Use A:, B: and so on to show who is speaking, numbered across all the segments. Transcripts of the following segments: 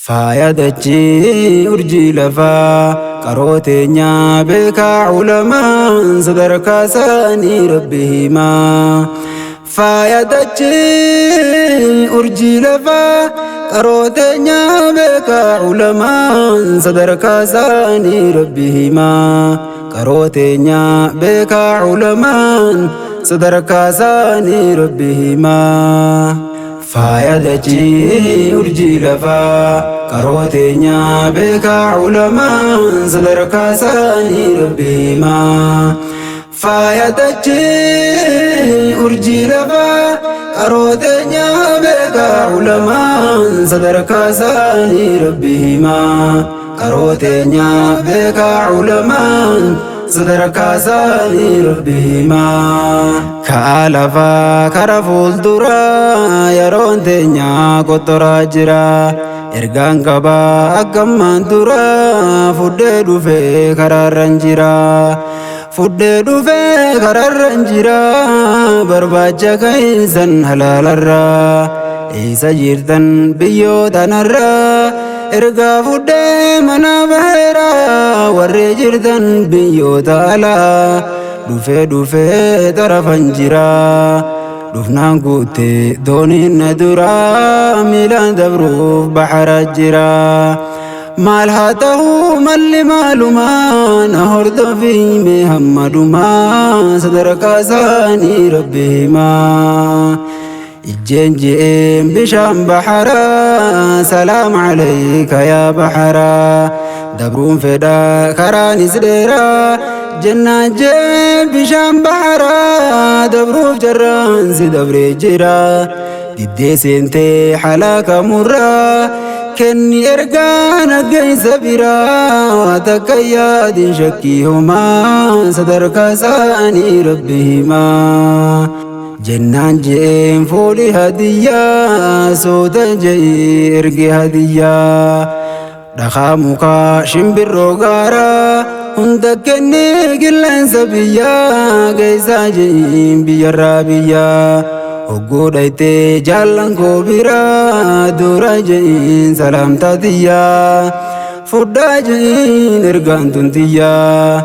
A: faayadachi urjii lafaa qarooteenya beekaa ulamaan sadarkaa isaanii rabbi himaa. faayadachi urjii lafaa qarooteenya beekaa ulamaan sadarkaa isaanii rabbi himaa. qarooteenya beekaa ulamaan sadarkaa isaanii rabbi himaa. faayadachi urjii lafaa qarooteenya beekaa ulamaan sadarkaa isaanii rabbi himaa. faayadachi urjii lafaa qarooteenya beekaa ulamaan sadarkaa isaanii rabbi himaa. qarooteenya beekaa ulamaan sadarkaa isaanii rabbi himaa. ka'aa lafaa kara fuulduraa yeroon teenya qottoraa jira. ergaan qabaa akkammaan duraa fuudhee dhufee karaarran jira. fuudhee dhufee karaarran jira. barbaacha keessan halaalarraa eessa jirtan biyyootanarraa. ergaa fuudhee mana baheera warree jirtan biyyoota alaa. dhufee tarafan jira. dhufnaan guuttee dooniin na duraa miilaan dabruuf bahara jira. maal haa ta'uu malli maalumaa na hordofii mee hammadumaa sadarkaa isaanii rabbi himaa. ijjeen je'een bishaan baharaa salaam alayka yaa baharaa. dabruun fedhaa karaanis dheeraa jennaan jee bishaan baharaa. dabruuf jarraan si dabree jira. diddee seentee halaakamurraa kenni ergaa naggeessa biraa. waa takka yaadin shakkii homaa sadarkaa isaanii rabbi himaa. jennaan je'een fuudhi hadiyyaa soota je'ee erge hadiyyaa. dhakaa mukaa shimbirroo gaaraa hunda kennee qilleensa biyyaa. geessaa je'iin biyyarraa biyyaa. hogguu dhaytee jaallan koo biraa dura je'iin salaamtaa tiyyaa. fudhaa je'iin ergaan tun tiyyaa.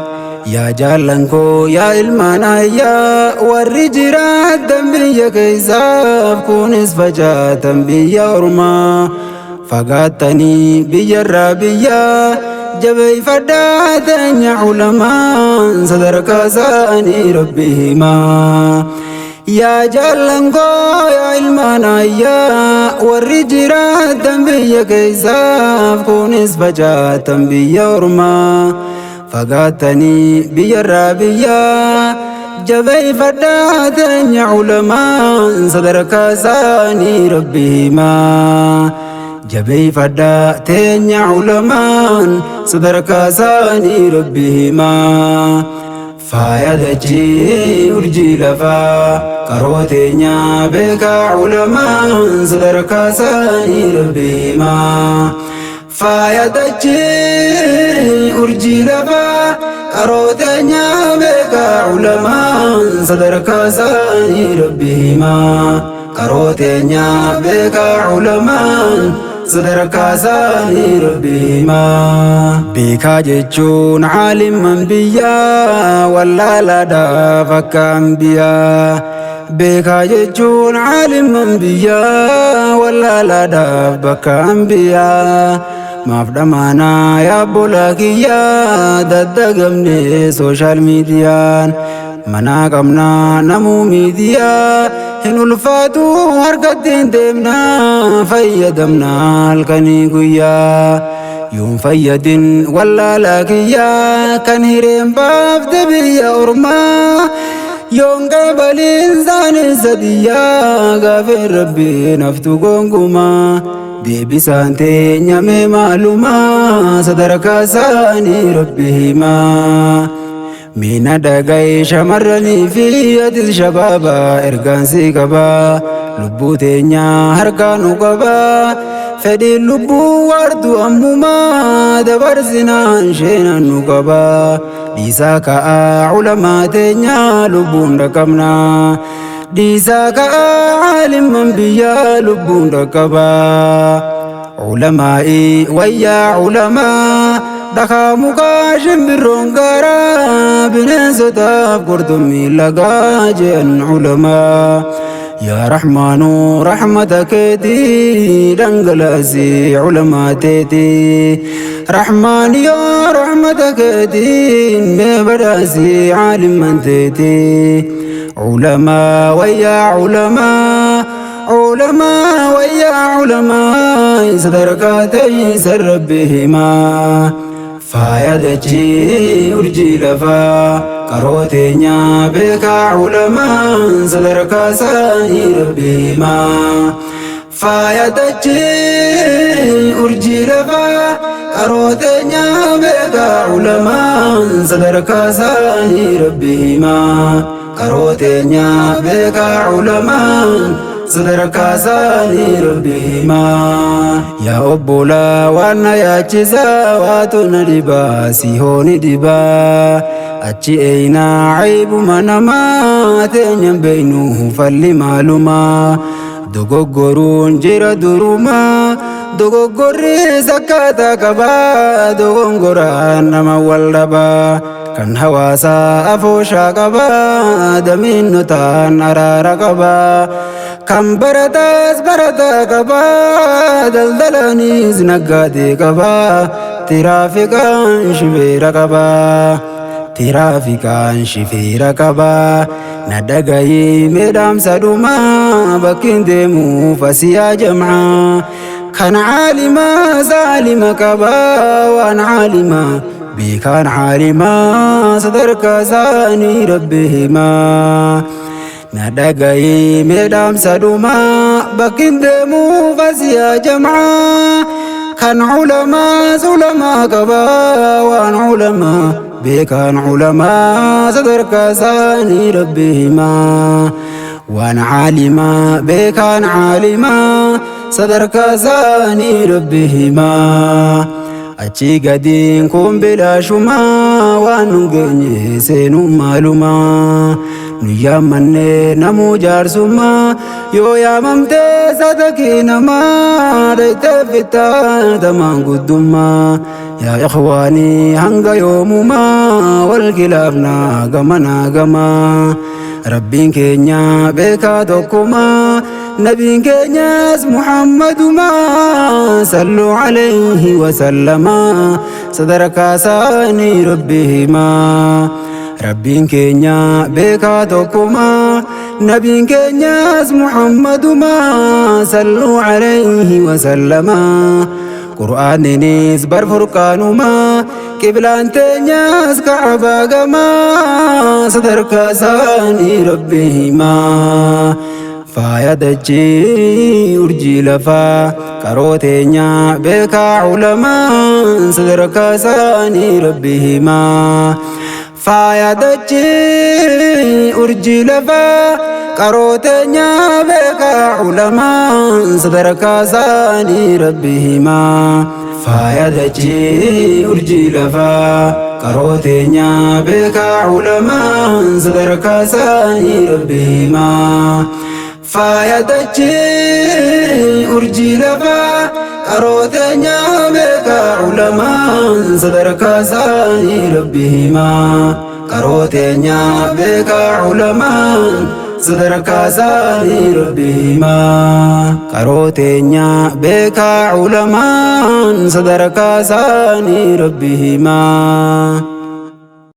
A: yaa jaallan koo yaa ilmaan ayyaa. warri jiraatan biyya keessaaf kunis facaatan biyya ormaa. fagaattanii biyyarraa biyyaa jabeeffadhaa teenya ulamaan sadarkaa isaanii rabbi himaa. yaa jaallan koo yaa ilmaan ayyaa. warri jiraatan biyya keessaaf kunis facaatan biyya ormaa. fagaattanii biyyarraa biyyaa jabeeffadhaa teenya ulamaan sadarkaa isaanii rabbi himaa. jabeeffadhaa teenya ulamaan sadarkaa isaanii rabbi himaa. faayadachi urjii lafaa qarooteenya beekaa ulamaan sadarkaa isaanii rabbi himaa. faayadachi urjii lafaa qarooteenya beekaa ulamaan sadarkaa isaanii rabbi himaa. qarooteenya beekaa ulamaan sadarkaa isaanii rabbi himaa. beekaa jechuun caalimman biyyaa wallaalaadhaaf akka anbiyaa. beekaa jechuun caalimman biyyaa wallaalaadhaaf bakka anbiyaa. maaf dhamaanaa yaa bolaa kiyyaa daddagamne sooshaal miidiyaan. manaa qabnaa namuu miidiyaa hin ulfaatu harkattiin deemnaa. fayyadamnaa halkanii guyyaa yoon fayyadin wallaalaa kiyyaa. kan hireen baafte biyya ormaa yoon qabaliin isaanii sadiyyaa. gaafeen rabbii naftu gongumaa deebisaan teenya mee maalumaa sadarkaa isaanii rabbi himaa. miina dhagaye shamarranii fi atis shabaabaa ergaan si qabaa. lubbuu teenya harkaa nu qabaa. fedhiin lubbuu waartu ammumaa dabarsinaan sheenan nu qabaa. dhiisaa ka'aa ulamaa teenya lubbuun dhaqqabnaa. dhiisaa ka'aa caalimman biyyaa lubbuun dhaqqabaa. علمائي ويا علماء دخامك شمبرون قرا بنزتا قردمي لقاجن علماء يا رحمن رحمتك دي دنگلازي علماتي رحمن يا رحمتك دي مبرازي عالم تيتي علماء ويا علماء علماء ويا علماء صدركاتي سر بهما فايدتي أرجي لفا كروتينيا بك علماء صدرك ساني ربهما فايدتي أرجي لفا كروتينيا بك علماء صدرك ساني ربهما كروتينيا بك علماء صدرك ساني ربهما يا أبولا وانا يا جزا واتنا دبا سيهوني دبا أتشي اينا عيب منما تنين بينه فالي معلوما دوغوغورون جيرا دروما دوغوغوري زكاة كبا دوغوغوران نما والدبا كان حواسا أفوشا كبا دمين نتان أرارا كبا كم برتا كبا دلدلاني زنقاتي كبا ترافقان شفيرا كبا ترافقان شفيرا كبا ندقاي مدام سدوما بكين ديمو فسيا جمعا كان عالما زالما كبا وان عالما بكان عالما صدرك زاني ربهما ندقاي مدام سدوما بكين ديمو فسيا جمعا كان علما سلما كبا وان علما بكان علما صدرك زاني ربهما وان عالما بكان عالما صدرك زاني ربهما أتشي قدين كون بلا شما وانو سينو معلوما نيا من نمو جارسما يو يا ممتي صدقي نما ريت فتا دمان قدما يا إخواني هنگا يومما والكلابنا غمنا غما ربين كينيا بكا دوكما نبي كينياس محمد ما صلوا عليه وسلم صدرك ساني ربهما ربين كينيا بكا دوكما نبي كينياس محمد ما صلوا عليه وسلم قرآن نيس برفرقانما قبلان تنياس كعبا غما صدرك ساني ربهما فايدتي أرجي لفا كروتينيا بك علماء صدرك ساني ربهما فايدتي أرجي لفا كروتينيا بك علماء صدرك ساني ربهما فايدتي أرجي لفا كروتينيا بك علماء صدرك ساني ربهما فايدتي أرجي لفا كروتينيا بك علماء صدرك ساني ربهما كروتينيا بك علماء صدرك ساني ربهما كروتينيا بك علماء صدرك ساني ربهما